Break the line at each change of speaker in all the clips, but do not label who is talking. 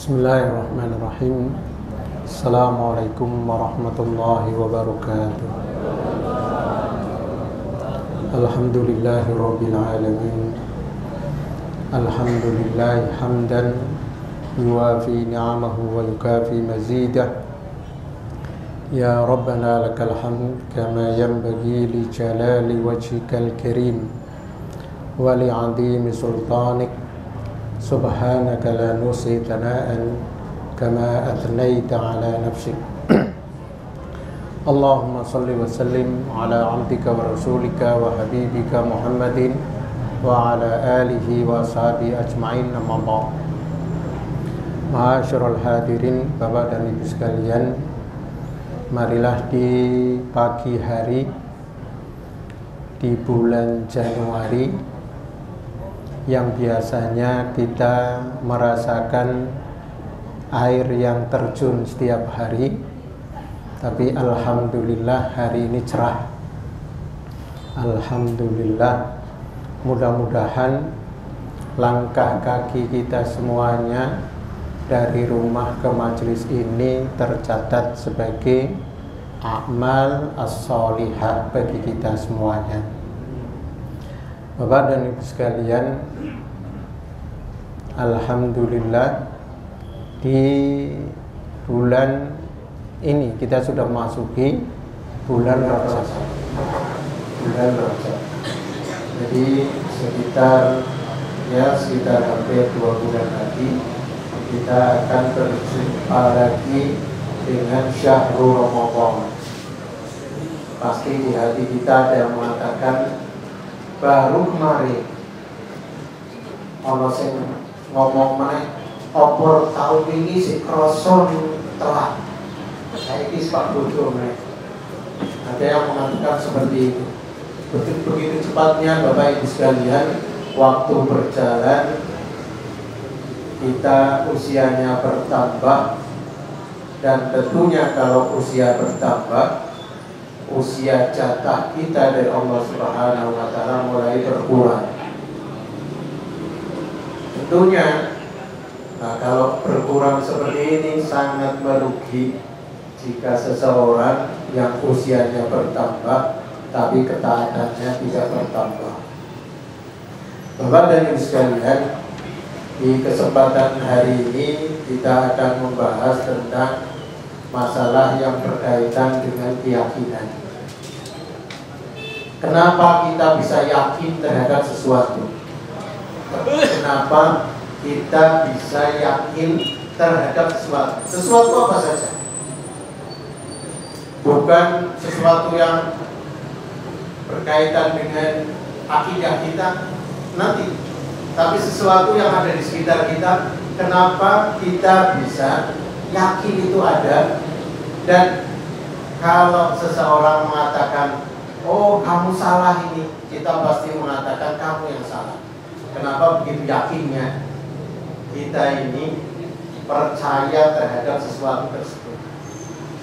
Bismillahirrahmanirrahim. Assalamualaikum warahmatullahi wabarakatuh. Alhamdulillahirabbil alamin. Alhamdulillahi hamdan yuwafi ni'amahu wa yukafi mazidah. Ya Rabbana lakal hamd kama yanbaghi li jalali wajhikal karim wa li 'azimi sultanik. Subhanaka la nusi thana'an kama athnayta ala nafsik. Allahumma salli wa sallim ala 'abdika wa rasulika wa habibika Muhammadin wa ala alihi wa ashabihi ajma'in, amma ba'd. Ma'asyiral hadirin, Bapak dan Ibu sekalian, marilah di pagi hari di bulan Januari yang biasanya kita merasakan air yang terjun setiap hari, tapi alhamdulillah hari ini cerah. Alhamdulillah, mudah-mudahan langkah kaki kita semuanya dari rumah ke majelis ini tercatat sebagai amal as-solihah bagi kita semuanya. Bapak dan Ibu sekalian, alhamdulillah di bulan ini kita sudah memasuki bulan Rajab. Jadi sekitar hampir 2 bulan lagi kita akan berjumpa lagi dengan Syahrul Ramadan. Pasti di hati kita ada yang mengatakan, baru kemarin ono sing ngomong meneh opor tahun ini si kroson telat, saiki pak bodoh meneh. Ada yang mengatakan seperti itu. Begitu cepatnya Bapak Ibu sekalian waktu berjalan, kita usianya bertambah, dan tentunya kalau usia bertambah, usia jatah kita dari Allah Subhanahu wa Ta'ala mulai berkurang. Tentunya, kalau berkurang seperti ini sangat merugi jika seseorang yang usianya bertambah tapi ketaatannya tidak bertambah. Bapak dan Ibu sekalian, di kesempatan hari ini kita akan membahas tentang masalah yang berkaitan dengan keyakinan. Kenapa kita bisa yakin terhadap sesuatu? Kenapa kita bisa yakin terhadap sesuatu? Sesuatu apa saja? Bukan sesuatu yang berkaitan dengan akidah kita nanti, tapi sesuatu yang ada di sekitar kita. Kenapa kita bisa yakin itu ada? Dan kalau seseorang mengatakan, oh kamu salah ini, kita pasti mengatakan kamu yang salah. Kenapa begitu yakinnya? Kita ini percaya terhadap sesuatu tersebut,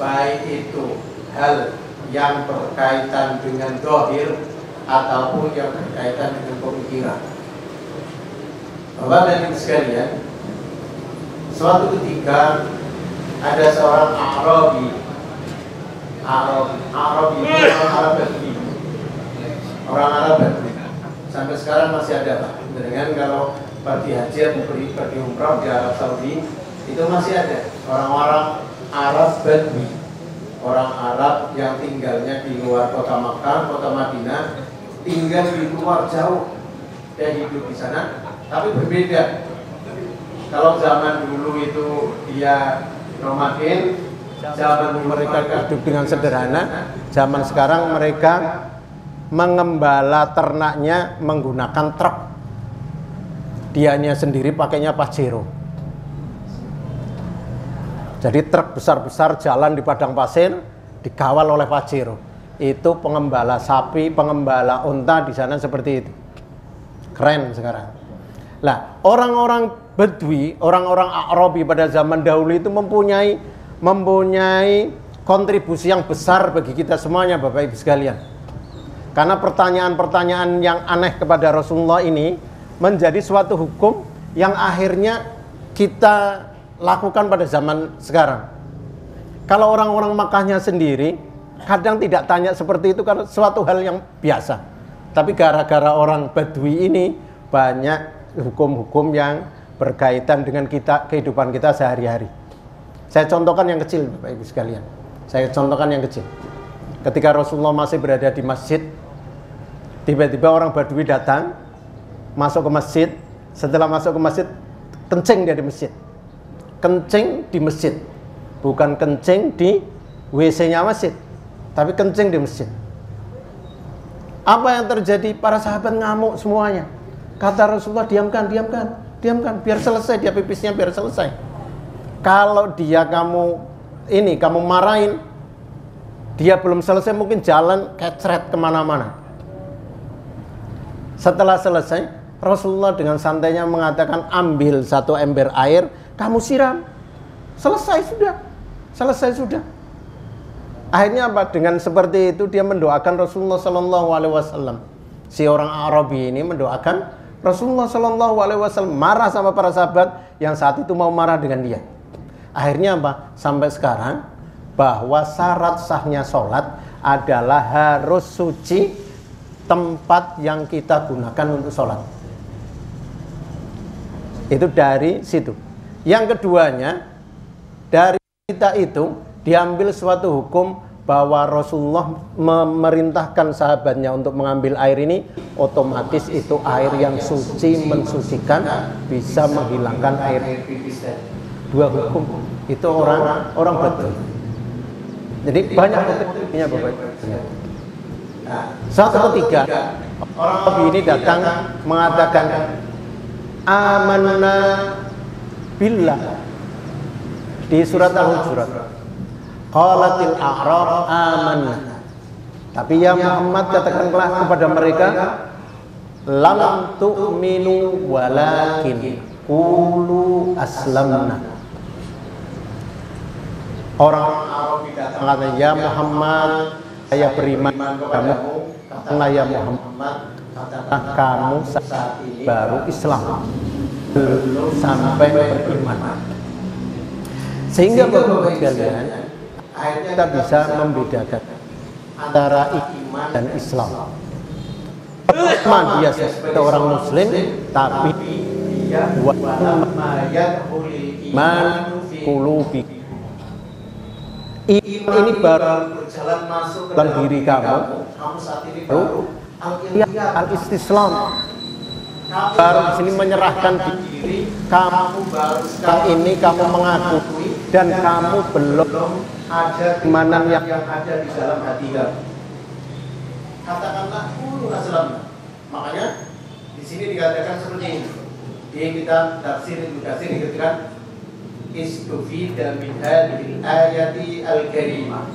baik itu hal yang berkaitan dengan zahir ataupun yang berkaitan dengan pemikiran. Bapak dan Ibu sekalian, suatu ketika ada seorang Arabi orang Arab Badui. Sampai sekarang masih ada, Pak. Dengan kalau pergi haji atau pergi umrah di Arab Saudi, itu masih ada orang-orang Arab Badui, orang Arab yang tinggalnya di luar kota Makkah, kota Madinah, tinggal di luar jauh dan hidup di sana, tapi berbeda. Kalau zaman dulu itu dia nomaden, zaman mereka hidup dengan sederhana. Zaman sekarang mereka mengembala ternaknya menggunakan truk. Dianya sendiri pakainya Pajero. Jadi truk besar-besar jalan di padang pasir dikawal oleh Pajero. Itu pengembala sapi, pengembala unta di sana seperti itu. Keren sekarang. Nah, orang-orang Badui, orang-orang Arabi pada zaman dahulu itu mempunyai kontribusi yang besar bagi kita semuanya, Bapak Ibu sekalian. Karena pertanyaan-pertanyaan yang aneh kepada Rasulullah ini menjadi suatu hukum yang akhirnya kita
lakukan pada zaman sekarang. Kalau orang-orang Makkahnya sendiri kadang tidak tanya seperti itu karena suatu hal yang biasa. Tapi gara-gara orang Badui ini banyak hukum-hukum yang berkaitan dengan kehidupan kita sehari-hari. Saya contohkan yang kecil, Bapak Ibu sekalian. Saya contohkan yang kecil. Ketika Rasulullah masih berada di masjid, tiba-tiba orang Badui datang, masuk ke masjid. Setelah masuk ke masjid, kencing dia di masjid. Kencing di masjid. Bukan kencing di WC-nya masjid, tapi kencing di masjid. Apa yang terjadi? Para sahabat ngamuk semuanya. Kata Rasulullah, diamkan, diamkan, diamkan, biar selesai dia pipisnya, biar selesai. Kalau dia kamu marahin, dia belum selesai mungkin jalan kecret kemana-mana. Setelah selesai, Rasulullah dengan santainya mengatakan, ambil satu ember air, kamu siram. Selesai sudah. Selesai sudah. Akhirnya apa? Dengan seperti itu dia mendoakan Rasulullah SAW. Si orang Arabi ini mendoakan Rasulullah SAW, marah sama para sahabat yang saat itu mau marah dengan dia. Akhirnya apa? Sampai sekarang bahwa syarat sahnya sholat adalah harus suci tempat yang kita gunakan untuk sholat. Itu dari situ. Yang keduanya, dari kita itu diambil suatu hukum bahwa Rasulullah memerintahkan sahabatnya untuk mengambil air ini, otomatis itu air yang suci, mensucikan, bisa menghilangkan air pipis. Dua hukum itu orang Badui. Jadi banyak hukumnya, Bapak. Satu ketiga, orang Badui ini datang mengatakan amanna billah di surat Al-Hujurat. Qalatil a'rab amanna. Tapi ya Muhammad, katakanlah kepada mereka, lam tu'minu walakin qulu aslamna. Orang Arab mengatakan, ya Muhammad, saya beriman kamu. Karena ya Muhammad, kamu saat ini baru Islam, belum sampai beriman. Sehingga Bapak sekalian, kita bisa membedakan antara iman dan Islam. Pertama, dia sebagai orang Muslim, tapi iman qulubi. Iman ini baru berjalan masuk ke dalam diri kamu saat ini baru al-istislam. Baru di sini menyerahkan diri kamu, baru sekarang ini kamu mengakui dan kamu belum ada keimanan yang ada di dalam hati kamu. Katakanlah qulu aslamna. Makanya di sini dikatakan seperti ini. Di kitab tafsir Ibnu Katsir dikatakan istufida min hadhil ayati al-karimah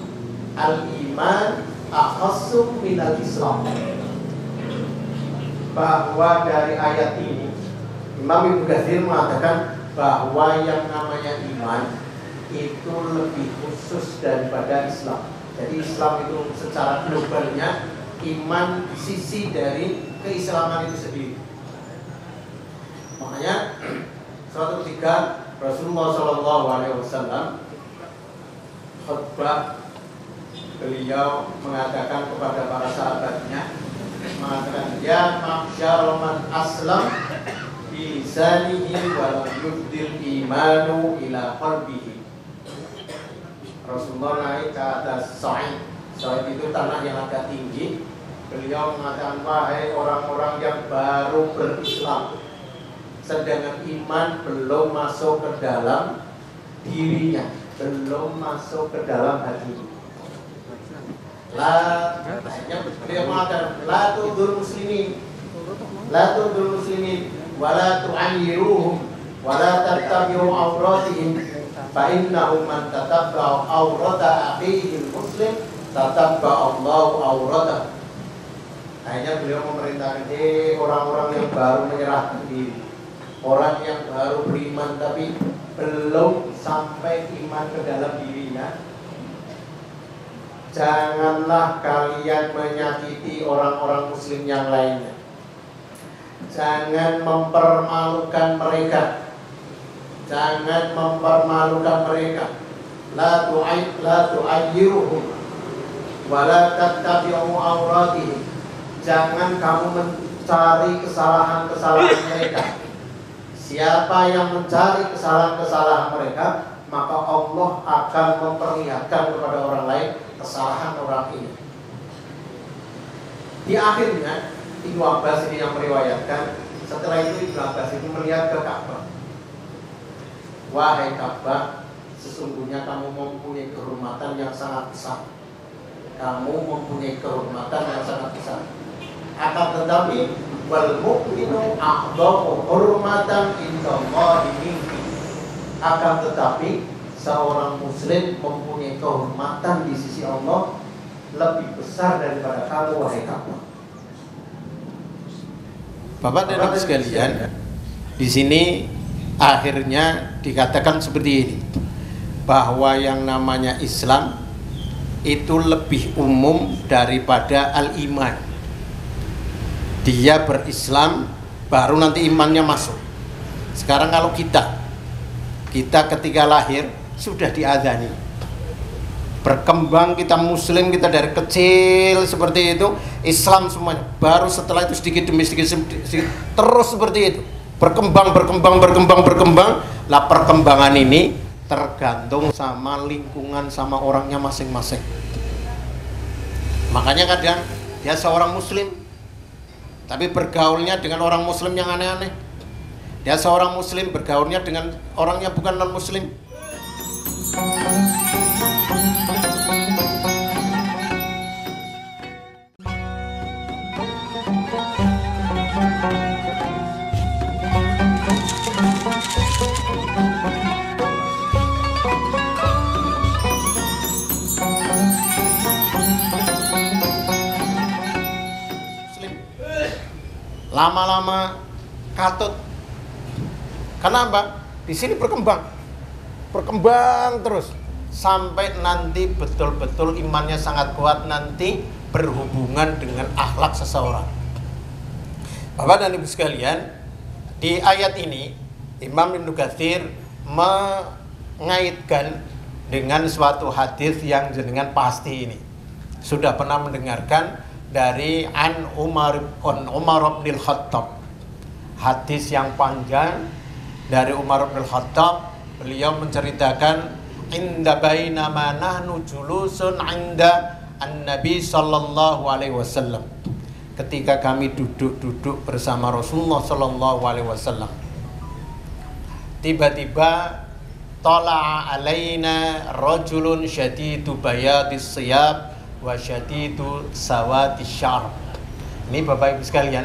al-iman akhassu min al-islam. Bahwa dari ayat ini Imam Ibnu Katsir mengatakan bahwa yang namanya iman itu lebih khusus daripada Islam. Jadi Islam itu secara globalnya, iman di sisi dari keislaman itu sendiri. Makanya suatu ketika Rasulullah SAW khutbah, beliau mengatakan kepada para sahabatnya, mengatakan, ya ma'syar man aslam bi lisanihi wa lam yubdil imanu ila qalbihi. Rasulullah naik ke atas Sa'id. Sa'id itu tanah yang agak tinggi. Beliau mengatakan, wahai orang-orang yang baru berislam, sedangkan iman belum masuk ke dalam dirinya, belum masuk ke dalam hati. Beliau mengatakan, la tudur muslimin, la tudur muslimin, wala tu'ayyiruhum, wala tattabi'u awratihim, fa innahum man tatabba'u awrata akhihi muslim, tatabba'u Allahu awratahu. Akhirnya beliau memerintahkan, orang-orang yang baru menyerahkan diri, orang yang baru beriman tapi belum sampai iman ke dalam dirinya, janganlah kalian menyakiti orang-orang muslim yang lainnya. Jangan mempermalukan mereka.
jangan mempermalukan mereka. La tu'ayyiruhum wa la tattabi'u awratihim. Jangan kamu mencari kesalahan-kesalahan mereka. Siapa yang mencari kesalahan-kesalahan mereka, maka Allah akan memperlihatkan kepada orang lain kesalahan orang ini. Di akhirnya Ibnu Abbas ini yang meriwayatkan, setelah itu Ibnu Abbas itu melihat ke Ka'bah. Wahai Ka'bah, sesungguhnya kamu mempunyai kehormatan yang sangat besar. Kamu mempunyai kehormatan yang sangat besar. Akan tetapi wal mu'minu a'dhamu hurmatan indallahi minkum. Akan tetapi seorang muslim mempunyai kehormatan di sisi Allah lebih besar daripada kamu, wahai Ka'bah. Bapak dan Ibu sekalian, di sini akhirnya dikatakan seperti ini, bahwa yang namanya Islam itu lebih umum daripada al-iman. Dia berislam baru nanti imannya masuk. Sekarang kalau kita ketika lahir sudah diadzani, berkembang kita muslim, kita dari kecil seperti itu Islam semuanya, baru setelah itu sedikit demi sedikit terus seperti itu berkembang. Lah perkembangan ini tergantung sama lingkungan, sama orangnya masing-masing. Makanya kadang dia seorang muslim tapi bergaulnya dengan orang muslim yang aneh-aneh. Dia seorang muslim bergaulnya dengan orang yang bukan non muslim. Lama-lama katut. Kenapa? Di sini berkembang terus sampai nanti betul-betul imannya sangat kuat, nanti berhubungan dengan akhlak seseorang. Bapak dan Ibu sekalian, di ayat ini Imam Ibnu Katsir mengaitkan dengan suatu hadis yang jenengan pasti ini sudah pernah mendengarkan dari Umar bin Khattab. Hadis yang panjang dari Umar bin Khattab, beliau menceritakan inda bainama nahnu julusun inda an-nabi sallallahu alaihi wasallam. Ketika kami duduk bersama Rasulullah sallallahu alaihi wasallam, tiba-tiba tala'a alaina rajulun syadidu bayadis siyab wa syadidu sawadis syar. Ini Bapak Ibu sekalian,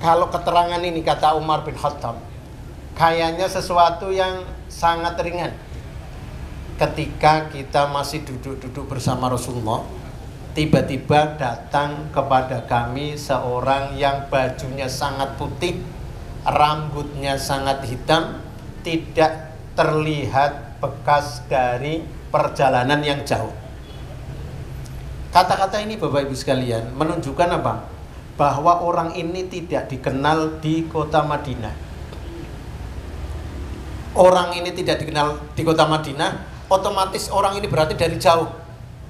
kalau keterangan ini kata Umar bin Khattab, kayaknya sesuatu yang sangat ringan. Ketika kita masih duduk bersama Rasulullah, tiba-tiba datang kepada kami seorang yang bajunya sangat putih, rambutnya sangat hitam, tidak terlihat bekas dari perjalanan yang jauh. Kata-kata ini Bapak Ibu sekalian menunjukkan apa? Bahwa orang ini tidak dikenal di kota Madinah. Orang ini tidak dikenal di kota Madinah, otomatis orang ini berarti dari jauh.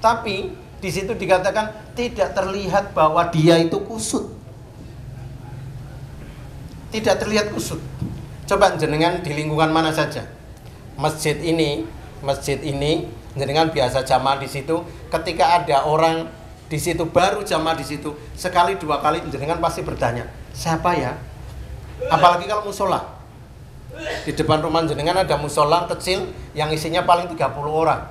Tapi di situ dikatakan tidak terlihat bahwa dia itu kusut. Tidak terlihat kusut. Coba jenengan di lingkungan mana saja. Masjid ini jenengan biasa jamaah di situ, ketika ada orang di situ baru jamaah di situ, sekali dua kali jenengan pasti bertanya, siapa ya? Apalagi kalau musola. Di depan rumah jenengan ada musola kecil yang isinya paling 30 orang.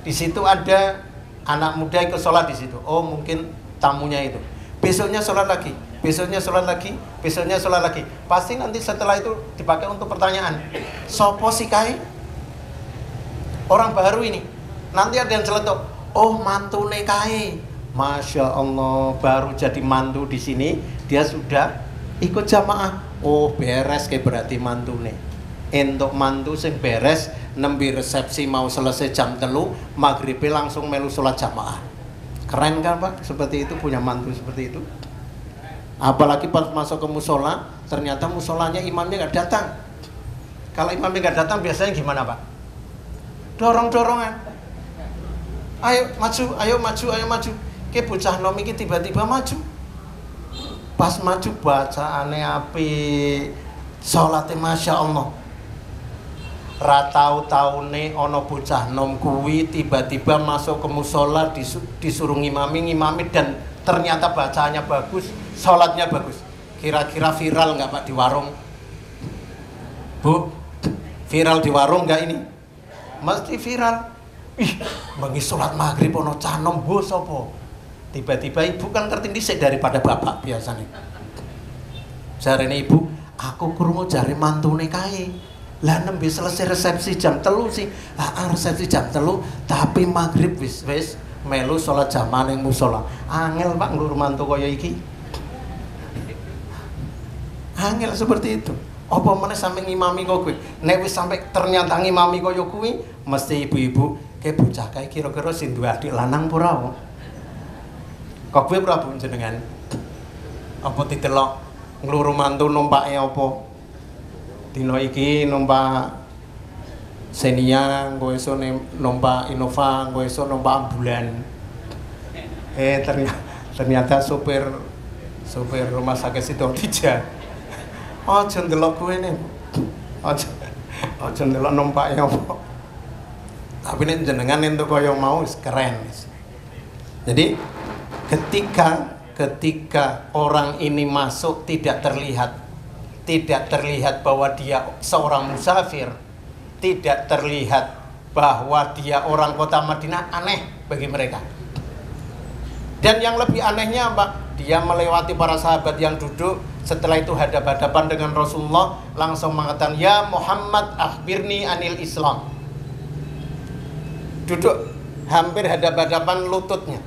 Di situ ada anak muda ikut sholat di situ. Oh, mungkin tamunya itu. Besoknya sholat lagi, besoknya sholat lagi, besoknya sholat lagi. Pasti nanti setelah itu dipakai untuk pertanyaan. Sopo si kai? Orang baru ini. Nanti ada yang celetuk, oh mantune kae. Masya Allah, baru jadi mantu di sini, dia sudah ikut jamaah. Oh beres kayak berarti mantune. Entuk mantu sing beres, nembe resepsi mau selesai jam 3, maghribe langsung melu sholat jamaah. Keren kan Pak? Seperti itu, punya mantu seperti itu. Apalagi pas masuk ke musola, ternyata musolanya imamnya nggak datang.
Kalau imamnya nggak datang biasanya gimana Pak? Dorong-dorongan. Ayo maju, ayo maju, ayo maju. Ki bocah nom iki tiba-tiba maju. Pas maju bacaane apik, salate Masya Allah. Ra tau-taune ana bocah nom kuwi tiba-tiba masuk ke musola disuruh ngimami dan ternyata bacaannya bagus, sholatnya bagus. Kira-kira viral nggak Pak di warung? Bu, viral di warung nggak ini? Mesti viral. Ih, bengi sholat maghrib ono canom bu sopo. Tiba-tiba ibu kan ngerti dhisik daripada bapak biasanya. Jarene ibu, aku krungu jare mantune kae. Lah nembe selesai resepsi jam 3 sih. Resepsi jam 3, tapi maghrib wis melu sholat jamaah ning musala. Angel Pak nglur mantu kaya iki. Angel seperti itu. Apa meneh sampe ngimami kok kuwi? Nek wis sampe ternyata ngimami kaya kuwi, mesti ibu-ibu, "Ke bocah kae kira-kira sing duwe adik lanang apa ora?" Kok kuwi Prabu jenengan? Apa ditelok ngluru mantu numpake apa? Dina iki numpak Xenia, engko esuk numpak Innova, engko esuk numpak ambulan. Ternyata supir rumah sakit Sidoarjo. Aja ndelok kowe ne. Aja ndelok numpake apa. Tapi nek jenengan entuk kaya mau wis keren. Jadi ketika orang ini masuk tidak terlihat bahwa dia seorang musafir, tidak terlihat bahwa dia orang kota Madinah, aneh bagi mereka. Dan yang lebih anehnya apa? Dia melewati para sahabat yang duduk, setelah itu hadap-hadapan dengan Rasulullah, langsung mengatakan, "Ya Muhammad, akhbirni anil Islam." Duduk hampir hadap-hadapan lututnya.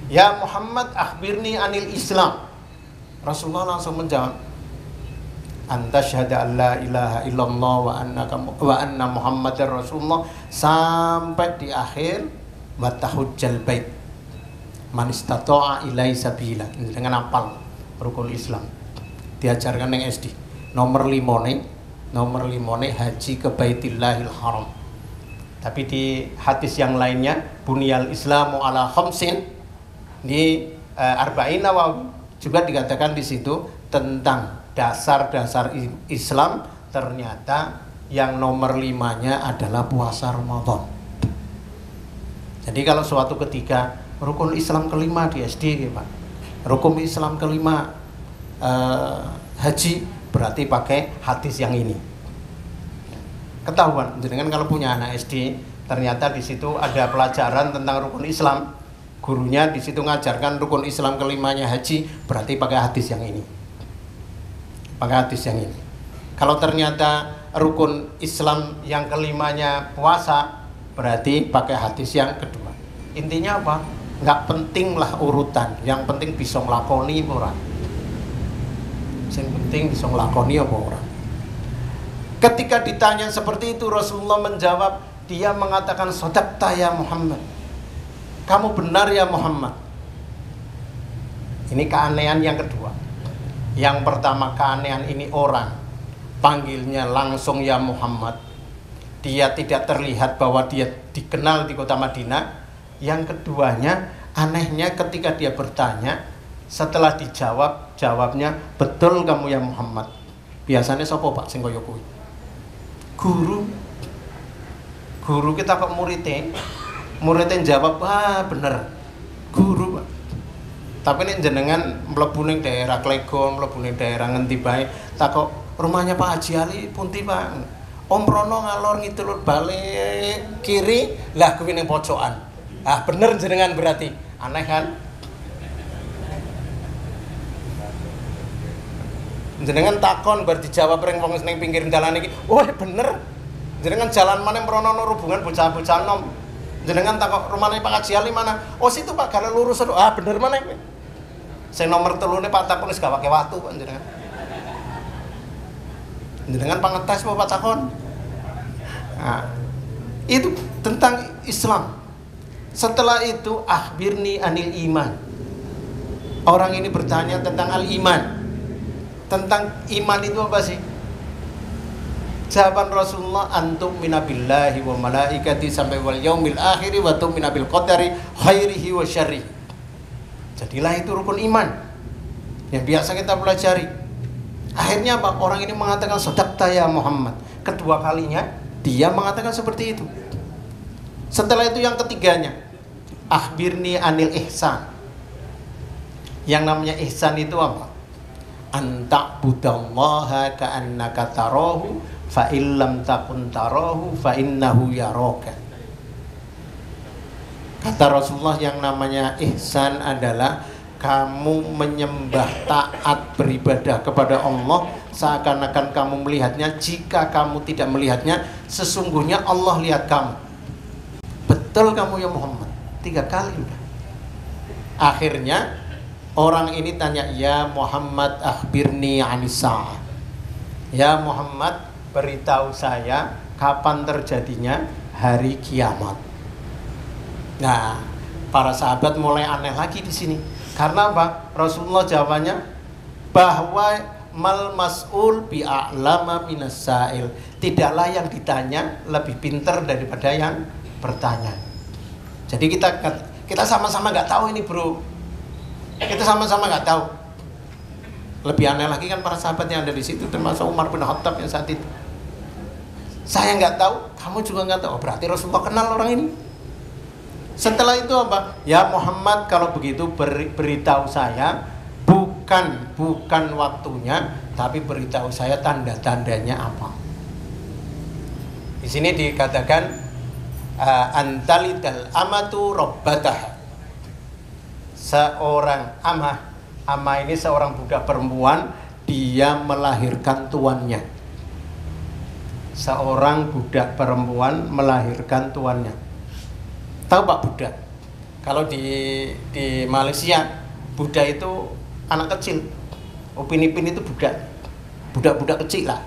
"Ya Muhammad, akhbirni anil Islam." Rasulullah langsung menjawab, "Anta syahada an la ilaha illallah wa anna Muhammadar Rasulullah," sampai di akhir wa tahujjal bait man istata'a ilai sabila. Dengan apal rukun Islam diajarkan yang SD. Nomor 5 haji ke Baitillahil Haram. Tapi di hadis yang lainnya, buniyal Islamu ala khamsin, di Arba'in Nawawi juga dikatakan di situ tentang dasar-dasar Islam. Ternyata yang nomor 5-nya adalah puasa Ramadan. Jadi kalau suatu ketika rukun Islam kelima di SD, Pak, rukun Islam kelima haji, berarti pakai hadis yang ini. Ketahuan, jenengan kalau punya anak SD, ternyata di situ ada pelajaran tentang rukun Islam. Gurunya di situ ngajarkan rukun Islam kelimanya haji, berarti pakai hadis yang ini. Pakai hadis yang ini. Kalau ternyata rukun Islam yang kelimanya puasa, berarti pakai hadis yang kedua. Intinya apa? Nggak penting lah urutan, yang penting bisa nglakoni apa ora. Yang penting bisa nglakoni apa ora. Ketika ditanya seperti itu, Rasulullah menjawab, dia mengatakan, "Shadaqta ya Muhammad." Kamu benar ya Muhammad. Ini keanehan yang kedua. Yang pertama, keanehan ini orang panggilnya langsung ya Muhammad. Dia tidak terlihat bahwa dia dikenal di kota Madinah. Yang keduanya, anehnya ketika dia bertanya, setelah dijawab, jawabnya, "Betul kamu ya Muhammad." Biasanya sapa Pak sing kaya kuwi? Guru kita kok muridnya jawab, "Wah bener guru Pak." Tapi nek jenengan mlebu ning daerah Klegon, mlebu ning daerah ngendi bae, takok, "Rumahnya Pak Haji Ali pundi Pak?" "Om Rono ngalor ngidul balik kiri." Lah kuwi ning pojokan. Ah bener jenengan berarti. Aneh kan? Jenengan takon bar dijawab ring wong ning pinggir dalan iki, "Oh bener." Jenengan jalan mana merono hubungan bocah-bocah nom. Jenengan takok rumahnya Pak Haji Ali mana? "Oh situ Pak, kalau lurus." "Ah bener mana kowe?" Sing nomor 3 Pak takon wis gak pakai watu Pak jenengan. Jenengan pangetes apa Pak takon? Nah, itu tentang Islam. Setelah itu akhbirni anil iman. Orang ini bertanya tentang al-iman. Tentang iman itu apa sih? Jawaban Rasulullah, antum minabillahi wa malaikati sampai wal yaumil akhiri wa tum minabil qadari khairihi wa syarrihi. Jadilah itu rukun iman yang biasa kita pelajari. Akhirnya apa? Orang ini mengatakan sadaqta ya Muhammad. Kedua kalinya dia mengatakan seperti itu. Setelah itu yang ketiganya, akhbirni anil ihsan. Yang namanya ihsan itu apa? Anta budallaha ka'annaka tarahu fa illam takun tarahu fa innahu yaraka. Kata Rasulullah, yang namanya ihsan adalah kamu menyembah, taat, beribadah kepada Allah seakan-akan kamu melihatnya. Jika kamu tidak melihatnya, sesungguhnya Allah lihat kamu. Betul kamu ya Muhammad. 3 kali udah. Akhirnya orang ini tanya, ya Muhammad akhbirni anis sa'ah. Ya Muhammad, beritahu saya kapan terjadinya hari kiamat. Nah, para sahabat mulai aneh lagi di sini. Karena apa? Rasulullah jawabannya bahwa mal mas'ul bi'a'lama minas sa'il. Tidaklah yang ditanya lebih pintar daripada yang bertanya. Jadi kita sama-sama nggak tahu ini, bro. Kita sama-sama nggak tahu. Lebih aneh lagi kan para sahabat yang ada di situ, termasuk Umar bin Khattab yang saat itu. Saya nggak tahu, kamu juga nggak tahu. Berarti Rasulullah kenal orang ini. Setelah itu apa? Ya Muhammad, kalau begitu beritahu saya bukan waktunya, tapi beritahu saya tanda-tandanya apa. Di sini dikatakan antalidal amatu rabbatah. Seorang amah ini seorang budak perempuan, dia melahirkan tuannya. Seorang budak perempuan melahirkan tuannya. Tahu Pak budak? Kalau di Malaysia, budak itu anak kecil. Upin Ipin itu budak kecil lah.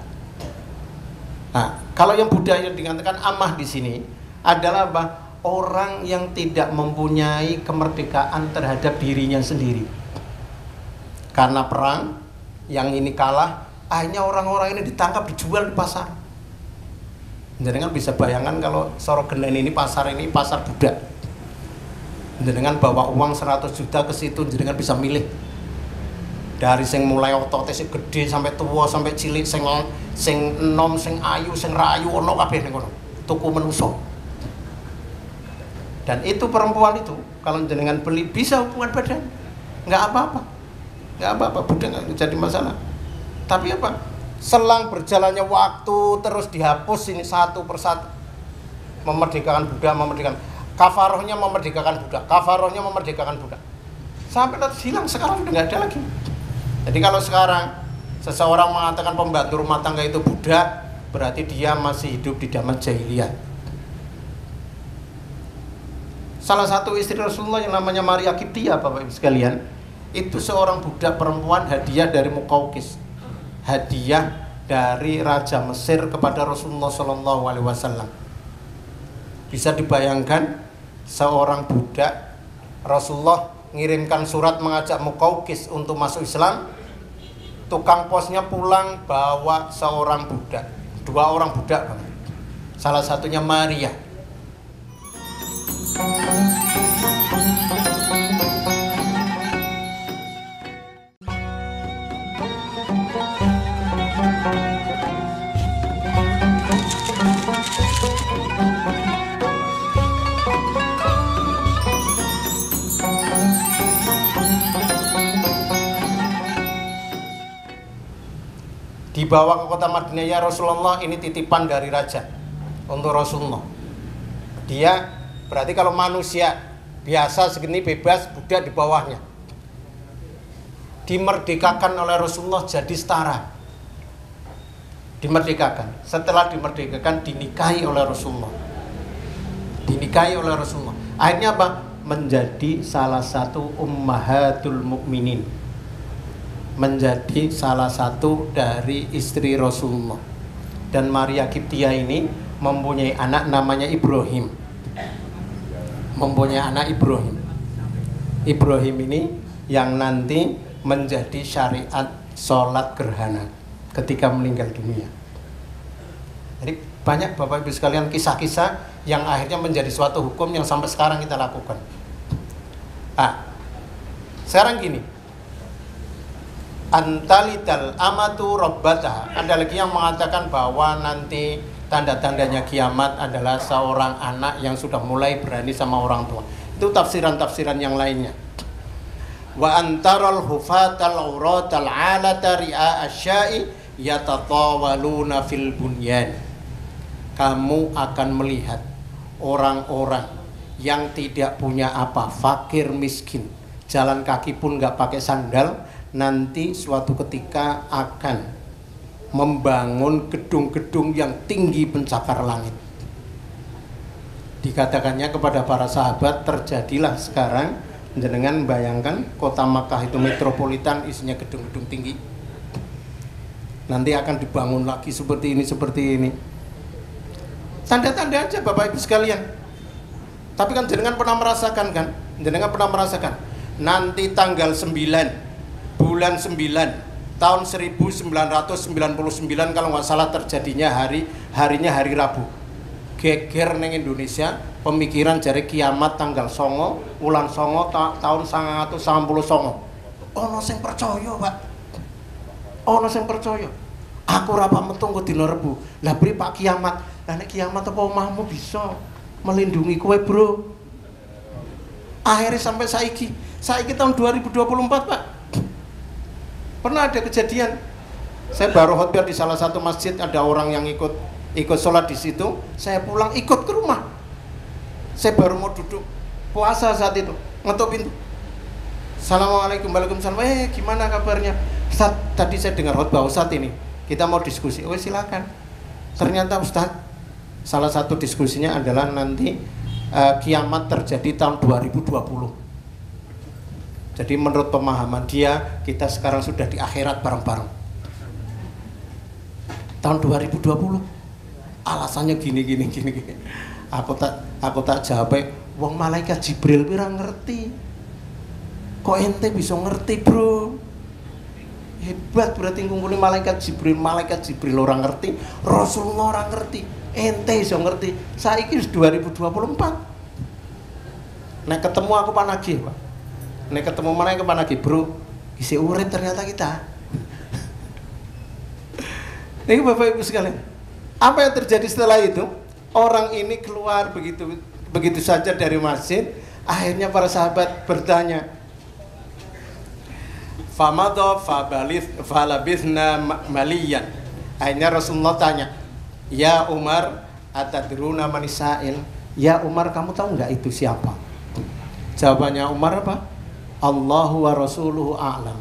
Nah, kalau yang budak yang dikatakan amah di sini adalah apa? Orang yang tidak mempunyai kemerdekaan terhadap dirinya sendiri. Karena perang, yang ini kalah, akhirnya orang-orang ini ditangkap, dijual di pasar. Jenengan bisa bayangkan kalau Sorogen ini pasar budak. Jenengan bawa uang 100 juta ke situ, jenengan bisa milih. Dari sing mulai otote sing gede sampai tua sampai cilik, sing enom, sing ayu, sing rayu ono kabeh ning kono. Tuku menungso. Dan itu perempuan itu kalau jenengan beli bisa hubungan badan. Enggak apa-apa, budak enggak jadi masalah. Tapi apa? Selang berjalannya waktu terus dihapus ini satu persatu. Memerdekakan budak, kafarohnya memerdekakan budak. Sampai terus hilang, sekarang udah nggak ada lagi. Jadi kalau sekarang seseorang mengatakan pembantu rumah tangga itu budak, berarti dia masih hidup di zaman jahiliyah. Salah satu istri Rasulullah yang namanya Maria Kiptia, Bapak Ibu sekalian, itu seorang budak perempuan hadiah dari Muqawqis. Hadiah dari Raja Mesir kepada Rasulullah SAW. Bisa dibayangkan seorang budak, Rasulullah ngirimkan surat mengajak Muqawqis untuk masuk Islam. Tukang posnya pulang bawa seorang budak, 2 orang budak, salah satunya Maria. Dibawa ke kota Madinah, ya Rasulullah, ini titipan dari raja untuk Rasulullah. Dia berarti kalau manusia biasa segini bebas, budak di bawahnya. Dimerdekakan oleh Rasulullah jadi setara. Dimerdekakan. Setelah dimerdekakan dinikahi oleh Rasulullah. Akhirnya apa? Menjadi salah satu ummahatul mukminin. Menjadi salah satu dari istri Rasulullah. Dan Maria Kiptia ini mempunyai anak namanya Ibrahim. Ibrahim ini yang nanti menjadi syariat sholat gerhana ketika meninggal dunia. Jadi banyak Bapak Ibu sekalian kisah-kisah yang akhirnya menjadi suatu hukum yang sampai sekarang kita lakukan. Sekarang gini, antalital amatu rabbataha. Ada lagi yang mengatakan bahwa nanti tanda-tandanya kiamat adalah seorang anak yang sudah mulai berani sama orang tua. Itu tafsiran-tafsiran yang lainnya. Wa antaral hufatal auratal alata ri'a asya'i yatatawaluna fil bunyan. Kamu akan melihat orang-orang yang tidak punya apa, fakir miskin, jalan kaki pun nggak pakai sandal, nanti suatu ketika akan membangun gedung-gedung yang tinggi pencakar langit. Dikatakannya kepada para sahabat, terjadilah sekarang, jenengan bayangkan kota Makkah itu metropolitan, isinya gedung-gedung tinggi, nanti akan dibangun lagi seperti ini, seperti ini. Tanda-tanda aja Bapak Ibu sekalian. Tapi kan jenengan pernah merasakan kan? Jenengan pernah merasakan nanti tanggal 9 bulan 9 tahun 1999 kalau nggak salah terjadinya harinya hari Rabu. Geger neng Indonesia pemikiran jari kiamat tanggal 9 bulan 9 tahun 1999. Ono sing percaya, Pak. Ono sing percaya. Aku ora metu engko dina Rebo. Lah pri Pak kiamat. Lah nek kiamat apa omahmu bisa melindungi kowe, Bro? Akhirnya sampai saiki tahun 2024, Pak. Pernah ada kejadian. Saya baru khotbah di salah satu masjid, ada orang yang ikut sholat di situ. Saya pulang ikut ke rumah. Saya baru mau duduk puasa saat itu, ngetok pintu. Assalamualaikum, waalaikumsalam. Gimana kabarnya? Ustaz, tadi saya dengar khotbah Ustaz ini. Kita mau diskusi. Oh, silakan. Ternyata Ustaz, salah satu diskusinya adalah nanti kiamat terjadi tahun 2020. Jadi menurut pemahaman dia, kita sekarang sudah di akhirat bareng-bareng. Tahun 2020. Alasannya gini. Aku tak jawab, wong malaikat Jibril pira ngerti. Kok ente bisa ngerti, Bro? Hebat berarti ngumpulin malaikat Jibril orang ngerti, Rasulullah orang ngerti, ente iso ngerti. Saiki 2024. Nek ketemu aku panagih, Pak. Nek ketemu mana aku panagih, Bro. Isi urip ternyata kita. Ini Bapak Ibu sekalian. Apa yang terjadi setelah itu? Orang ini keluar begitu saja dari masjid. Akhirnya para sahabat bertanya, Famadha falabithna maliyan. Akhirnya Rasulullah tanya, ya Umar, atadruna manisail? Ya Umar, kamu tahu nggak itu siapa? Jawabannya Umar apa? Allahu wa rasuluhu a'lam.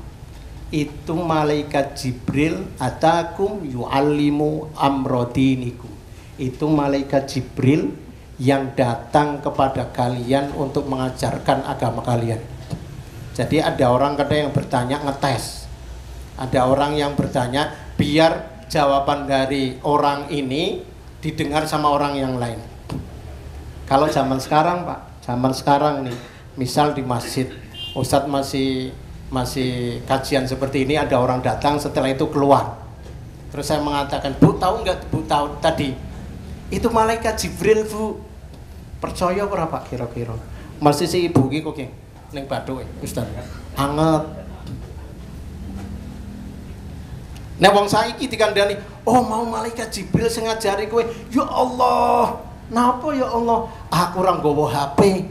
Itu malaikat Jibril atakum yu'allimu amrodinikum. Itu malaikat Jibril yang datang kepada kalian untuk mengajarkan agama kalian. Jadi ada orang kadang yang bertanya ngetes. Ada orang yang bertanya biar jawaban dari orang ini didengar sama orang yang lain. Kalau zaman sekarang, Pak, zaman sekarang nih, misal di masjid, Ustadz masih kajian seperti ini, ada orang datang, setelah itu keluar. Terus saya mengatakan, Bu, tahu nggak, Bu, tahu tadi itu malaikat Jibril, Bu. Percaya berapa kira-kira? Masih si ibu iki kok ning Bathuk, Ustaz. Anget. Nek wong saiki dikandani, oh mau malaikat Jibril sing ngajari kowe. Ya Allah, napa ya Allah? Aku ora nggawa HP.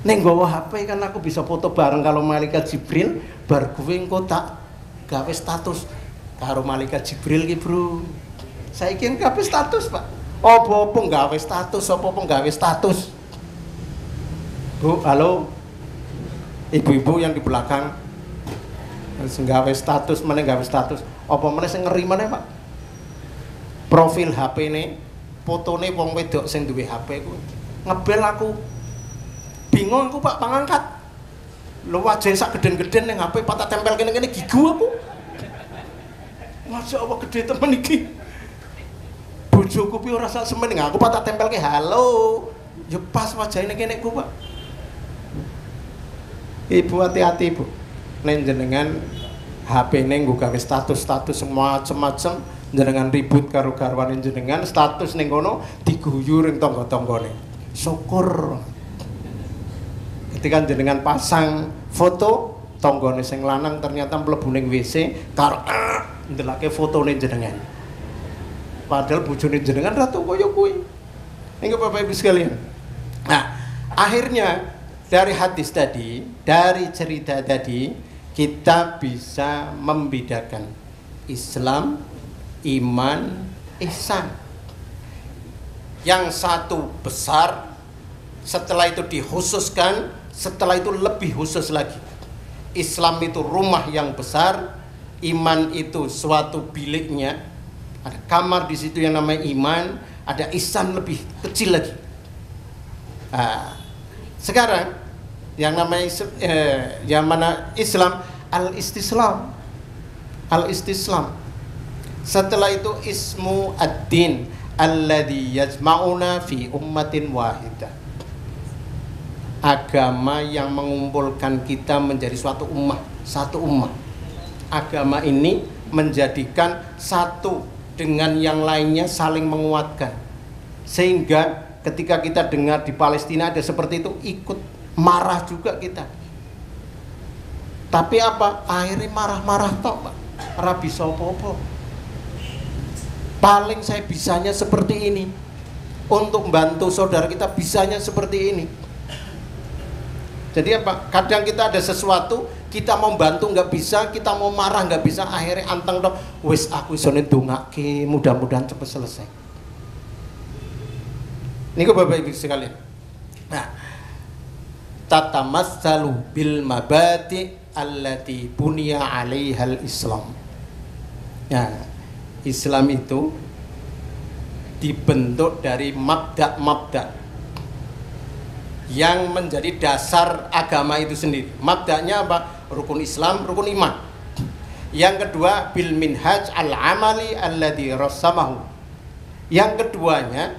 Nek nggawa HP kan aku bisa foto bareng kalau malaikat Jibril, bar kowe engko tak gawe status karo malaikat Jibril ki, Bro. Saiki gawe status, Pak. Apa gawe status, gawe status. Bu, halo, ibu-ibu yang di belakang, gawe status, mana gawe status, apa mana sing ngeri mana, Pak? Profil HP ini, fotone wong wedok sing duwe HP ku, ngebel aku, bingung aku, Pak, pangangkat, lo wajah sak geden-geden yang HP, patah tempel kene-kene gigu aku, Masya Allah gede temen iki, bojoku pi ora sak semen, aku patah tempel ke halo, ya pas wajah ini kene ku, Pak. Ibu hati-hati, Bu. Nek jenengan HP neng nggo gawe status semua macem-macem jenengan ribut karo garwane jenengan, status ning kono diguyu ning tangga-tanggane. Syukur. Ketika jenengan pasang foto tanggane sing lanang ternyata mlebu ning WC karo ndelake fotone jenengan. Padahal bojone jenengan ratu koyo kuwi. Nggih Bapak Ibu sekalian. Nah, akhirnya dari hadis tadi, dari cerita tadi, kita bisa membedakan Islam, iman, ihsan. Yang satu besar, setelah itu dikhususkan, setelah itu lebih khusus lagi. Islam itu rumah yang besar, iman itu suatu biliknya, ada kamar di situ yang namanya iman, ada ihsan lebih kecil lagi. Nah, sekarang yang namanya yang mana Islam, al-istislam. Al-istislam. Setelah itu ismu ad-din alladhi yajma'una fi ummatin wahidah. Agama yang mengumpulkan kita menjadi suatu ummah, satu ummah. Agama ini menjadikan satu dengan yang lainnya saling menguatkan. Sehingga ketika kita dengar di Palestina ada seperti itu, ikut marah juga kita. Tapi apa? Akhirnya marah-marah tok, Pak. Ora bisa apa-apa. Paling saya bisanya seperti ini. Untuk membantu saudara kita bisanya seperti ini. Jadi apa? Kadang kita ada sesuatu, kita mau bantu nggak bisa, kita mau marah nggak bisa, akhirnya anteng dong. Wis aku isone ndongake, mudah-mudahan cepat selesai. Niku Bapak Ibu sekalian. Nah, tatamassalu bil mabati allati bunya 'alaihal Islam. Ya, Islam itu dibentuk dari mabda'-mabda' yang menjadi dasar agama itu sendiri. Mabda'nya apa? Rukun Islam, rukun iman. Yang kedua, bil minhaj al-amali alladhi rassamahu. Yang keduanya,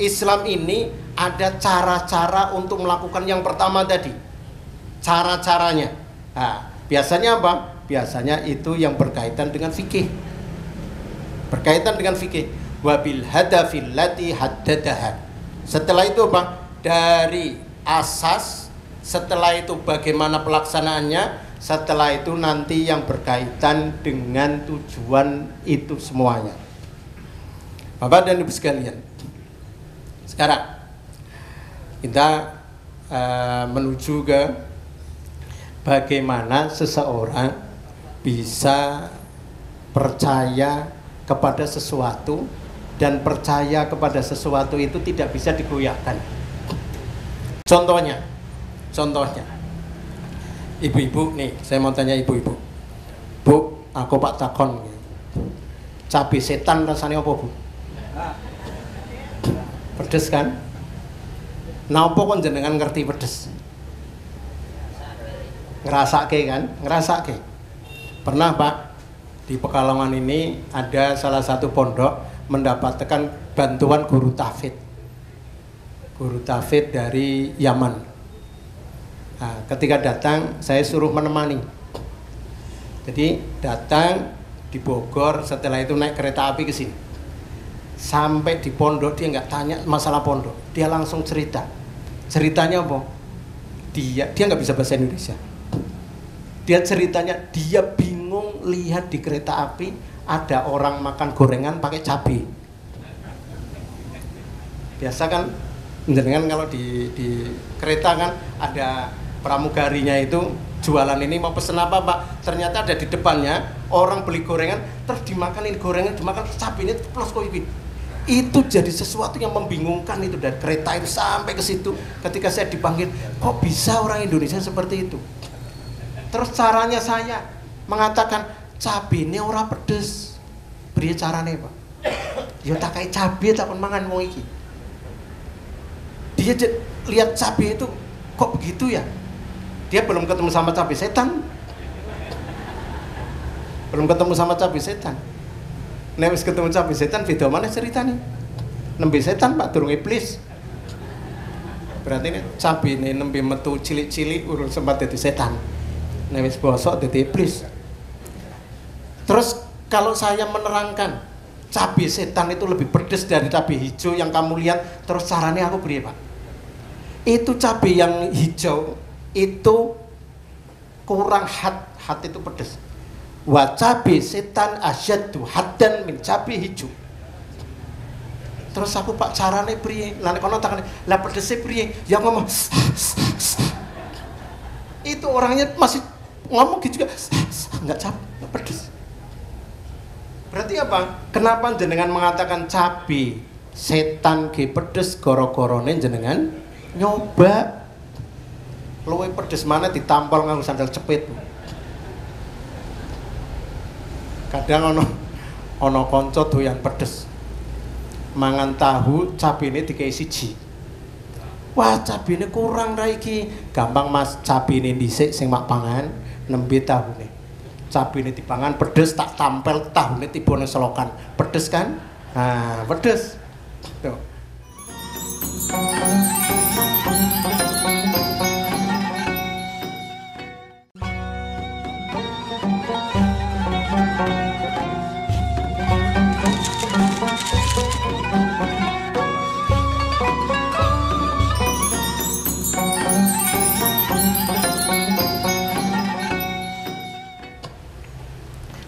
Islam ini ada cara-cara untuk melakukan yang pertama tadi. Cara-caranya. Nah, biasanya apa? Biasanya itu yang berkaitan dengan fikih. Berkaitan dengan fikih. Wa bil hadafil lati haddadaha. Setelah itu apa? Dari asas, setelah itu bagaimana pelaksanaannya, setelah itu nanti yang berkaitan dengan tujuan itu semuanya. Bapak dan Ibu sekalian, sekarang kita menuju ke bagaimana seseorang bisa percaya kepada sesuatu, dan percaya kepada sesuatu itu tidak bisa digoyahkan. Contohnya, ibu-ibu nih, saya mau tanya ibu-ibu. Bu, aku Pak takon, cabai setan rasanya apa Bu? Pedes kan? Napa kon jenengan ngerti pedes? Ngerasake kan? Ngerasake. Pernah Pak, di Pekalongan ini ada salah satu pondok mendapatkan bantuan guru tahfidz. Guru tahfidz dari Yaman. Nah, ketika datang saya suruh menemani. Jadi datang di Bogor, setelah itu naik kereta api ke sini. Sampai di pondok dia nggak tanya masalah pondok, dia langsung cerita. Ceritanya apa? Dia nggak bisa bahasa Indonesia. Dia ceritanya dia bingung lihat di kereta api ada orang makan gorengan pakai cabai. Biasa kan jenengan kalau di kereta kan ada pramugarinya itu jualan ini mau pesen apa Pak, ternyata ada di depannya orang beli gorengan terus dimakanin gorengan, dimakan cabainya plus kopi. Itu jadi sesuatu yang membingungkan itu dari kereta itu sampai ke situ. Ketika saya dipanggil, kok bisa orang Indonesia seperti itu? Terus caranya saya mengatakan cabainya ora pedes. Beri carane Pak. Ya tak kayak cabai tak mangan mau iki. Dia lihat cabai itu kok begitu ya? Dia belum ketemu sama cabai setan. Belum ketemu sama cabai setan. Nek wis ketemu cabai setan beda mana ceritanya? Nembe setan Pak durung iblis. Berarti ini cabai ini nembe metu cilik-cilik urung sempat dadi setan. Nek wis bosok dadi iblis. Terus Kalau saya menerangkan cabai setan itu lebih pedas dari cabai hijau yang kamu lihat, terus caranya aku beri, Pak. Itu cabai yang hijau itu kurang hat itu pedas. Wa cabai setan asyaddu haddan min cabai hijau. Terus aku, Pak, carane priye? Lah kono takane, lah pedese priye? Ya ngomong itu orangnya masih ngomong gitu juga, enggak pedes. Berarti apa? Kenapa jenengan mengatakan cabai setan ge pedes goro-gorone jenengan nyoba luwe pedes mana ditampol nganggo sandal cepit. Kadang ono kanca doyan pedes. Mangan tahu cabine dikai siji. Wah, cabine kurang ra iki. Gampang Mas, cabine dhisik sing mak pangan, nembe tahune. Cabine dipangan pedes, tak tampel tahune tiba nang selokan. Pedes kan? Nah, pedes. Tuh.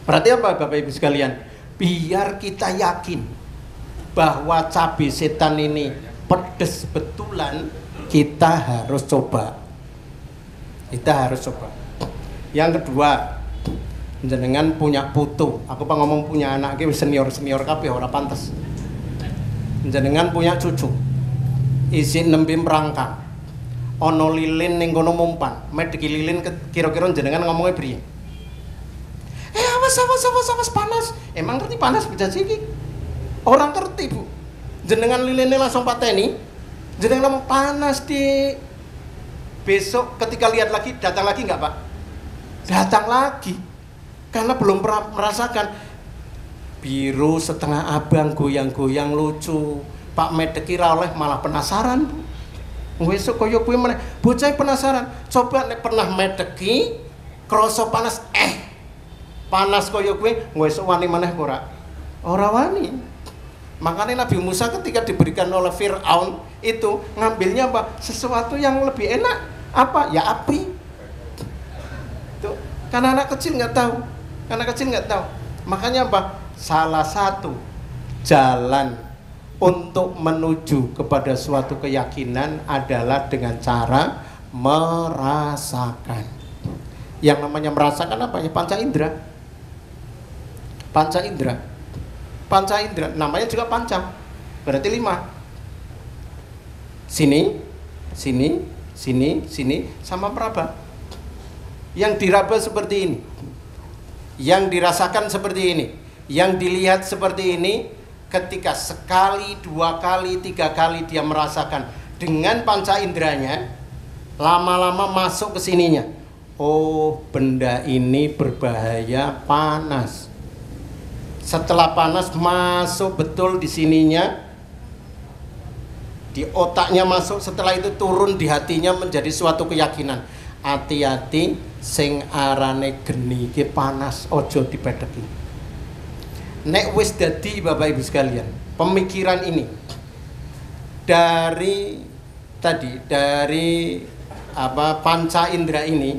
Berarti apa Bapak Ibu sekalian? Biar kita yakin bahwa cabai setan ini pedes betulan, kita harus coba. Kita harus coba. Yang kedua, jenengan punya putu. Aku pak ngomong punya anak ki senior kabeh ora pantes. Jenengan punya cucu. Isin nembe merangkang. Ono lilin ning kono mumpan. Medeki lilin kira-kira jenengan ngomongnya priye? Awas panas. Emang ngerti panas bisa siki? Orang ngerti, Bu. Jenengan lilinnya langsung pateni. Jenengan ngomong panas di. Besok ketika lihat lagi datang lagi nggak, Pak? Datang lagi. Karena belum pernah merasakan biru setengah abang goyang-goyang lucu. Pak Medeki ra oleh malah penasaran, Bu. Besok koyo kuwi meneh bocah penasaran. Coba nek pernah Medeki krasa panas panas kaya kowe esuk wani maneh ora wani. Makanya Nabi Musa ketika diberikan oleh Fir'aun itu ngambilnya apa? Sesuatu yang lebih enak. Apa? Ya api. Tuh, karena anak kecil nggak tahu. Makanya apa? Salah satu jalan untuk menuju kepada suatu keyakinan adalah dengan cara merasakan. Yang namanya merasakan apa ya? Panca indera namanya juga panca, berarti 5. Sini sama meraba. Yang diraba seperti ini, yang dirasakan seperti ini, yang dilihat seperti ini. Ketika sekali, 2 kali, 3 kali dia merasakan dengan panca inderanya, lama-lama masuk ke sininya. Oh, benda ini berbahaya, panas. Setelah panas masuk betul di sininya, di otaknya masuk, setelah itu turun di hatinya menjadi suatu keyakinan. Hati-hati sing arane geni ki panas, ojo dipedheki. Nek wis dadi Bapak Ibu sekalian, pemikiran ini dari panca indera ini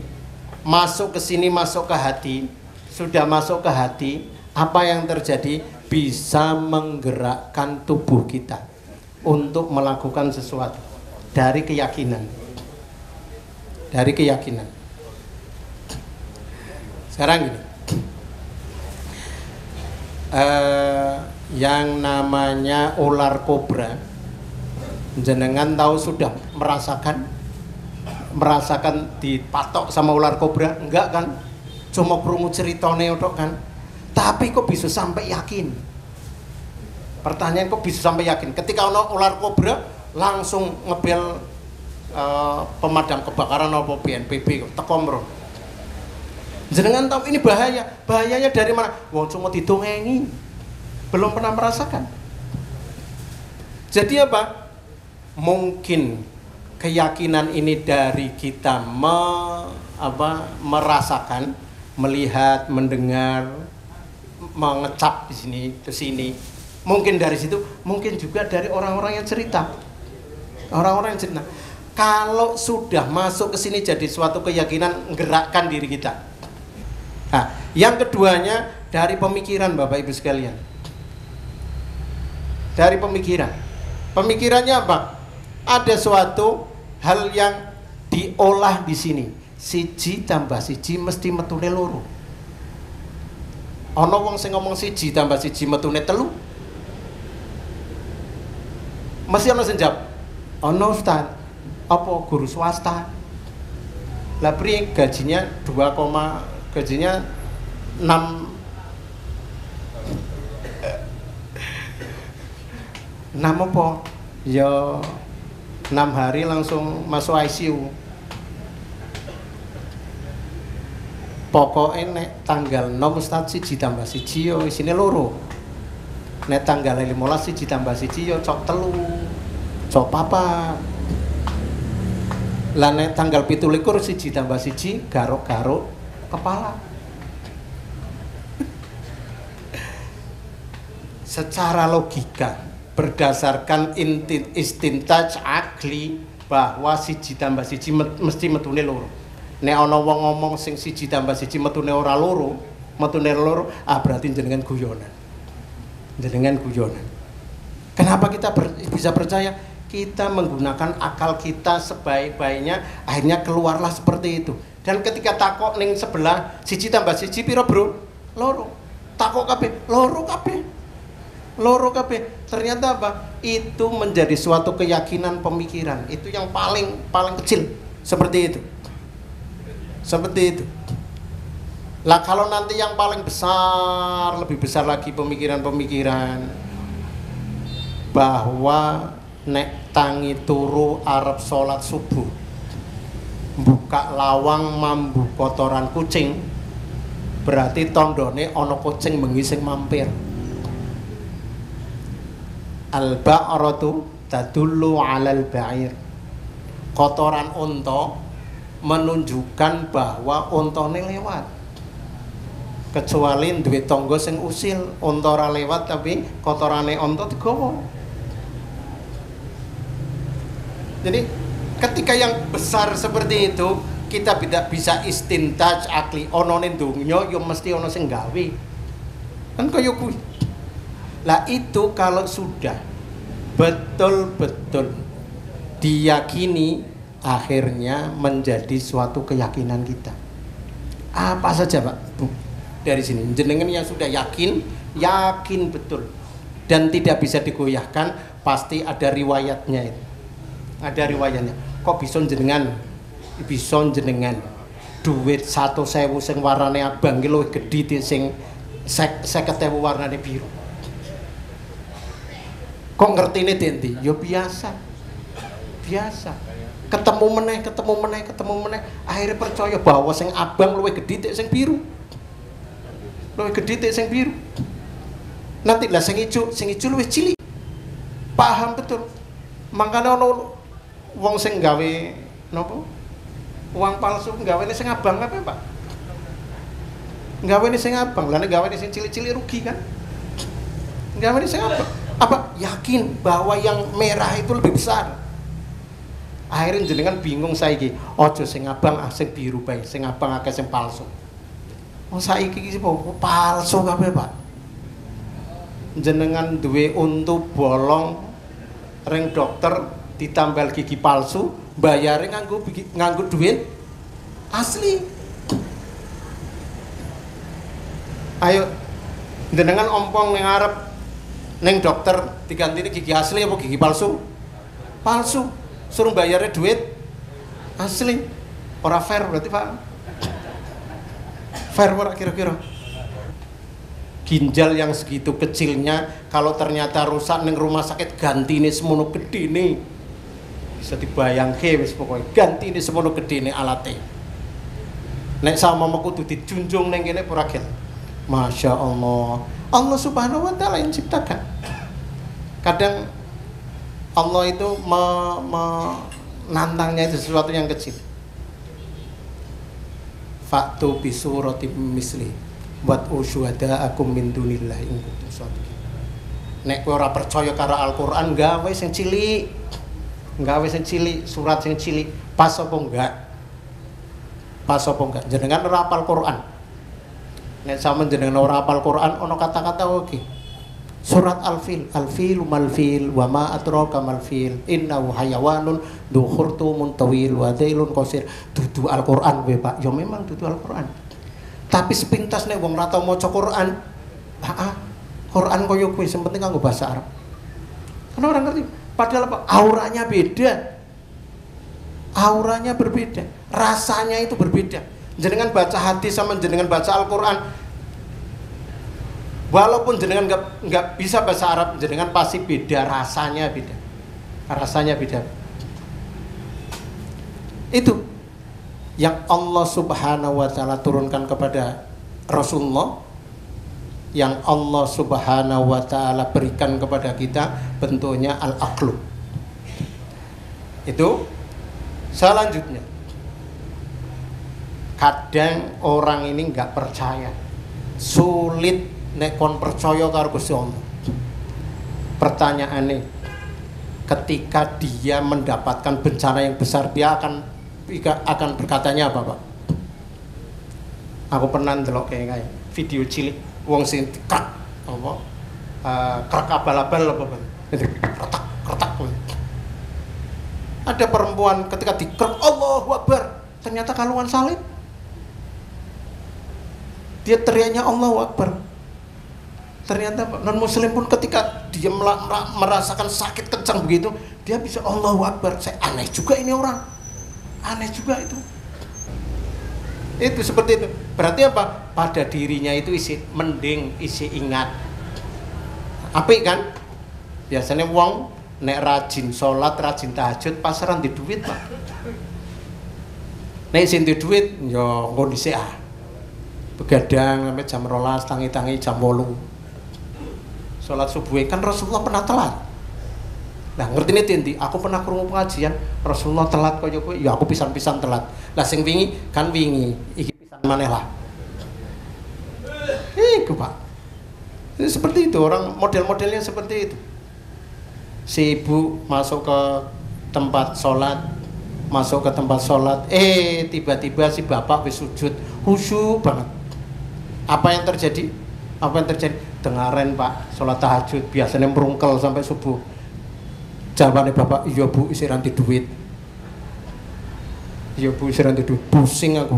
masuk ke sini, masuk ke hati, sudah masuk ke hati. Apa yang terjadi? Bisa menggerakkan tubuh kita untuk melakukan sesuatu dari keyakinan. Sekarang gini, yang namanya ular kobra, jenengan tahu sudah merasakan dipatok sama ular kobra? Enggak kan? Cuma krungu ceritane tok kan? Tapi kok bisa sampai yakin? Pertanyaan, kok bisa sampai yakin? Ketika ono ular kobra langsung ngebel pemadam kebakaran apa BNPB teko mro. Jenengan tahu ini bahaya. Bahayanya dari mana? Wong cuma didongengi. Belum pernah merasakan. Jadi apa? Mungkin keyakinan ini dari kita merasakan, melihat, mendengar, mengecap di sini ke sini. Mungkin dari situ, mungkin juga dari orang-orang yang cerita. Orang-orang yang cerita. Kalau sudah masuk ke sini jadi suatu keyakinan, gerakkan diri kita. Nah, yang keduanya dari pemikiran Bapak Ibu sekalian. Dari pemikiran. Pemikirannya apa? Ada suatu hal yang diolah di sini. Siji tambah siji mesti metune loro. Ana wong sing ngomong siji tambah siji metune telu. Mesti ana sing jawab, ana Ustaz, apa guru swasta? Lah priye gajinya 6 apa? Ya 6 hari langsung masuk ICU. Pokoknya nek tanggal 6 Ustaz siji tambah siji yo isine loro. Nek tanggal 15 siji tambah siji yo cok telu, cok papat. Lah nek tanggal 17 siji tambah siji garuk-garuk kepala. Secara logika berdasarkan istintaj akli bahwa siji tambah siji mesti metune loro. Nek ana wong ngomong sing siji tambah siji metune ora loro, berarti jenengan guyonan. Jenengan guyonan. Kenapa kita bisa percaya? Kita menggunakan akal kita sebaik-baiknya, akhirnya keluarlah seperti itu. Dan ketika takok ning sebelah siji tambah siji piro, Bro? Loro. Takok kabeh, loro kabeh. Loro kabeh. Ternyata apa? Itu menjadi suatu keyakinan pemikiran. Itu yang paling kecil seperti itu. Seperti itu. Lah kalau nanti yang paling besar, lebih besar lagi pemikiran-pemikiran bahwa nek tangi turu arep salat subuh, buka lawang mambu kotoran kucing, berarti tondone ana kucing bengi sing mampir. Al-ba'ratu tadullu 'alal ba'ir. Kotoran unta menunjukkan bahwa untane lewat. Kecuali duwe tangga sing usil, unta ora lewat tapi kotorane unta digawa. Jadi ketika yang besar seperti itu, kita tidak bisa istintaj akli. Ono ning donya yo mesti ono sing gawe. Kan kaya kuwi. Lah itu kalau sudah betul-betul diyakini, akhirnya menjadi suatu keyakinan kita. Apa saja Pak Bu dari sini jenengan yang sudah yakin betul dan tidak bisa digoyahkan, pasti ada riwayatnya itu. Ada riwayatnya. Kok bisa jenengan duit 100.000 sing warnane abang ki luwih gedhi sing 50.000 warnane biru. Kok ngertine denti? Ya biasa. Ketemu meneh, akhirnya percaya bahwa sing abang luwih gedhi sing biru. Nanti lah sing ijo luwih cilik. Paham betul. Makanya ono wong sing gawe napa? Uang palsu gawene sing abang apa, Pak? Gawene sing abang, lah nek gawene sing cilik-cilik rugi kan? Gawene sing abang. Apa? Yakin bahwa yang merah itu lebih besar. Akhirnya jenengan bingung saiki, ojo sing abang, sing biru bae, sing abang akeh sing palsu. Oh saiki iki palsu kabeh, Pak. Jenengan duwe untu bolong ring dokter ditambal gigi palsu, bayare nganggo duit asli. Ayo jenengan ompong ning arep ning dokter digantine gigi asli apa gigi palsu? Palsu. Suruh bayarnya duit asli. Ora fair berarti, Pak. Fair ora kira-kira? Ginjal yang segitu kecilnya kalau ternyata rusak ning rumah sakit gantine semono gedene. Bisa dibayangke wis pokoke gantine semono gedene alate. Nek sama kudu dijunjung ning kene ora gel. Masya Allah. Allah Subhanahu wa taala yang ciptakan. Kadang Allah itu menantangnya itu sesuatu yang kecil. Faktu bisuratim misli. Wad'u syuhada'akum min dunillahi in kuntum shadiqin. Nek kowe ora percaya karo Al-Qur'an, gawe sing cilik. Gawe sing cilik, surat sing cilik. Pas apa enggak? Pas apa enggak? Jenengan ora hafal Qur'an. Nek sampean jenengan ora hafal Qur'an, ana kata-kata oke. Surat Al-Fil, Al-Filu mal-fil wa ma adraka mal-fil innahu hayawanun dzu khurtumun tawil wa dhailun qasir. Dudu Al-Qur'an kowe, Pak. Ya memang dudu Al-Qur'an. Tapi sepintas nek wong ra tau maca Qur'an, Quran koyo kuwi sing penting kanggo bahasa Arab. Karena orang ngerti, padahal apa? Auranya beda. Auranya berbeda, rasanya itu berbeda. Jenengan baca hadis sama jenengan baca Al-Qur'an, walaupun jenengan nggak bisa bahasa Arab, jenengan pasti beda, rasanya beda. Rasanya beda. Itu yang Allah Subhanahu wa taala turunkan kepada Rasulullah, yang Allah Subhanahu wa taala berikan kepada kita bentuknya al-aqlu. Itu selanjutnya. Kadang orang ini nggak percaya, sulit nek kon percaya karo Gusti Allah. Pertanyaannya, ketika dia mendapatkan bencana yang besar, dia akan berkatanya apa, Pak? Aku pernah ndelok kayak video cilik wong sing krak apa krak abal-abal apa, Bang? Kretak. Ada perempuan ketika dikrak Allahu Akbar, ternyata kalungan salib. Dia teriaknya Allahu Akbar. Ternyata non muslim pun ketika dia merasakan sakit kencang begitu, dia bisa Allahu Akbar. Saya aneh juga ini orang. Aneh juga itu. Itu seperti itu. Berarti apa? Pada dirinya itu isi mending, isi ingat. Apik kan? Biasanya wong nek rajin sholat, rajin tahajud, pasaran di duit, Pak. Nek sing di duit, yo engko dhisik ah. Begadang sampai jam 12, tangi-tangi jam 8. Sholat subuh kan Rasulullah pernah telat. Nah, ngerti nih Tinti, aku pernah krungu pengajian Rasulullah telat kaya kowe, ya aku pisan-pisan telat. Lah sing wingi kan wingi, iki pisan maneh lah. Iku, Pak. Seperti itu orang model-modelnya seperti itu. Si ibu masuk ke tempat sholat, tiba-tiba si bapak wis sujud, khusyuk banget. Apa yang terjadi? Dengaran Pak, sholat tahajud biasanya merungkel sampai subuh. Jawabannya bapak, iya bu, isi ranti duit. Iya bu, isi ranti duit. Pusing aku.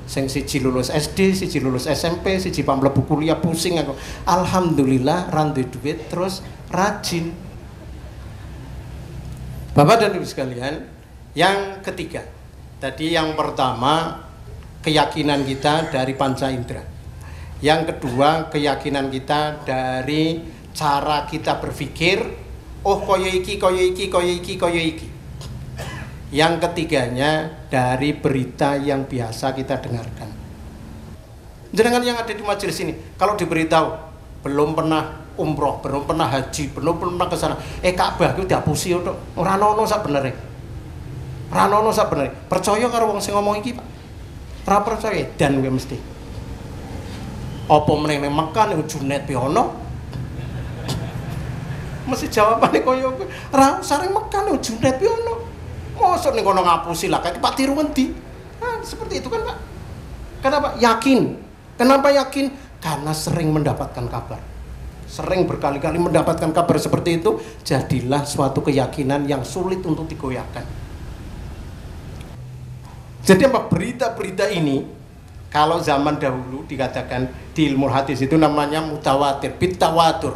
Sing siji lulus SD, siji lulus SMP, siji pamlebu kuliah, pusing aku. Alhamdulillah ranti duit terus rajin. Bapak dan Ibu sekalian, yang ketiga. Tadi yang pertama keyakinan kita dari panca indera. Yang kedua keyakinan kita dari cara kita berpikir. Oh koyo iki. Yang ketiganya dari berita yang biasa kita dengarkan. Jenengan yang ada di majelis ini, kalau diberitahu belum pernah umroh, belum pernah haji, belum pernah ke sana, Ka'bah itu dihapusi to. Ora ono sak benere. Percaya karo wong sing ngomong iki, Pak? Ora percaya dan kowe mesti. Apa meneh ning Mekah ning Junet pe ono? Mesti jawabane koyo kowe. Ra sareng Mekah ning Junet pe ono. Mosok ning kono ngapusi lah kayak Pak Tiru endi? Nah, seperti itu kan, Pak. Kenapa? Yakin. Kenapa yakin? Karena sering mendapatkan kabar. Sering berkali-kali mendapatkan kabar seperti itu, jadilah suatu keyakinan yang sulit untuk digoyahkan. Jadi apa? Berita-berita ini kalau zaman dahulu dikatakan di ilmu hadis itu namanya mutawatir, bitawatur.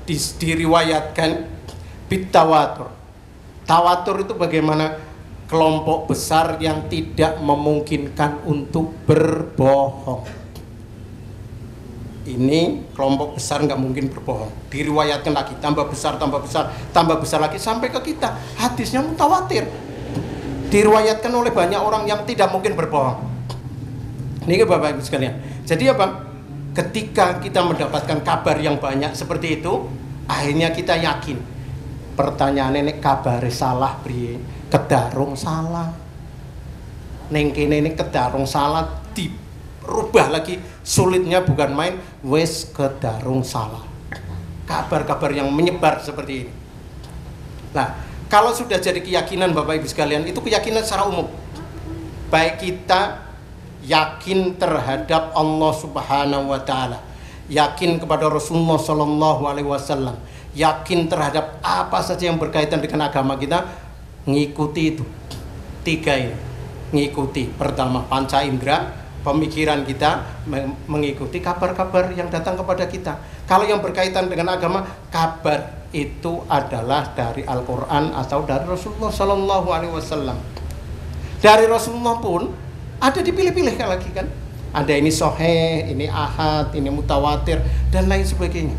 Diriwayatkan bitawatur. Tawatur itu bagaimana kelompok besar yang tidak memungkinkan untuk berbohong. Ini kelompok besar nggak mungkin berbohong. Diriwayatkan lagi, tambah besar lagi sampai ke kita. Hadisnya mutawatir. Diriwayatkan oleh banyak orang yang tidak mungkin berbohong. Ini Bapak Ibu sekalian. Jadi apa? Ketika kita mendapatkan kabar yang banyak seperti itu, akhirnya kita yakin. Pertanyaannya nek kabare salah priye? Kedarung salah. Ning kene ini kedarung salah dirubah lagi Sulitnya bukan main, wes kedarung salah. Kabar-kabar yang menyebar seperti ini. Nah, kalau sudah jadi keyakinan Bapak Ibu sekalian, itu keyakinan secara umum. Baik kita yakin terhadap Allah Subhanahu wa taala, yakin kepada Rasulullah sallallahu alaihi wasallam, yakin terhadap apa saja yang berkaitan dengan agama kita, ngikuti itu. 3 ini. Ngikuti. Pertama, panca indera, pemikiran kita, mengikuti kabar-kabar yang datang kepada kita. Kalau yang berkaitan dengan agama, kabar itu adalah dari Al-Quran atau dari Rasulullah Sallallahu Alaihi Wasallam. Dari Rasulullah pun ada dipilih-pilih lagi kan. Ada ini sahih, ini ahad, ini mutawatir, dan lain sebagainya.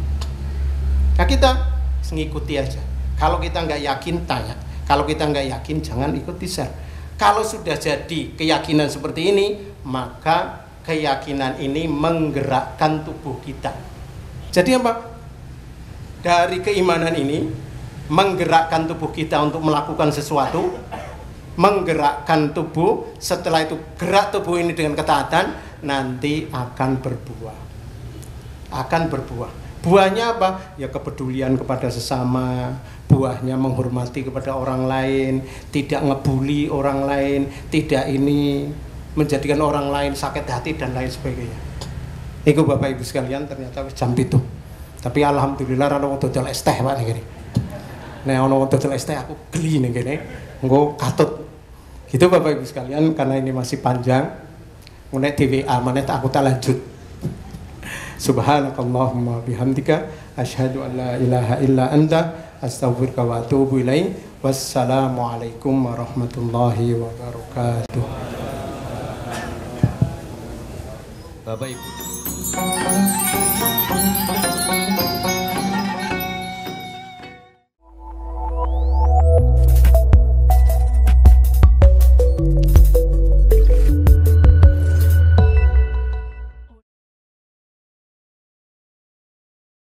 Nah kita mengikuti aja. Kalau kita nggak yakin, tanya. Kalau kita nggak yakin, jangan ikut share. Kalau sudah jadi keyakinan seperti ini, maka keyakinan ini menggerakkan tubuh kita. Jadi apa? Dari keimanan ini menggerakkan tubuh kita untuk melakukan sesuatu, menggerakkan tubuh. Setelah itu gerak tubuh ini dengan ketaatan, nanti akan berbuah. Akan berbuah. Buahnya apa? Ya kepedulian kepada sesama, buahnya menghormati kepada orang lain, tidak ngebully orang lain, tidak ini menjadikan orang lain sakit hati dan lain sebagainya. Iku Bapak Ibu sekalian, ternyata jam itu. Tapi alhamdulillah ana wong dodol es teh Pak ngene. Nek ana wong dodol es teh aku geli ning kene. Engko katut. Gitu Bapak Ibu sekalian, karena ini masih panjang. Nek di WA maneh aku tak lanjut. Subhanakallahumma bihamdika asyhadu an la ilaha illa anta astaghfiruka wa atubu ilaik. Wassalamualaikum warahmatullahi wabarakatuh. Bapak Ibu.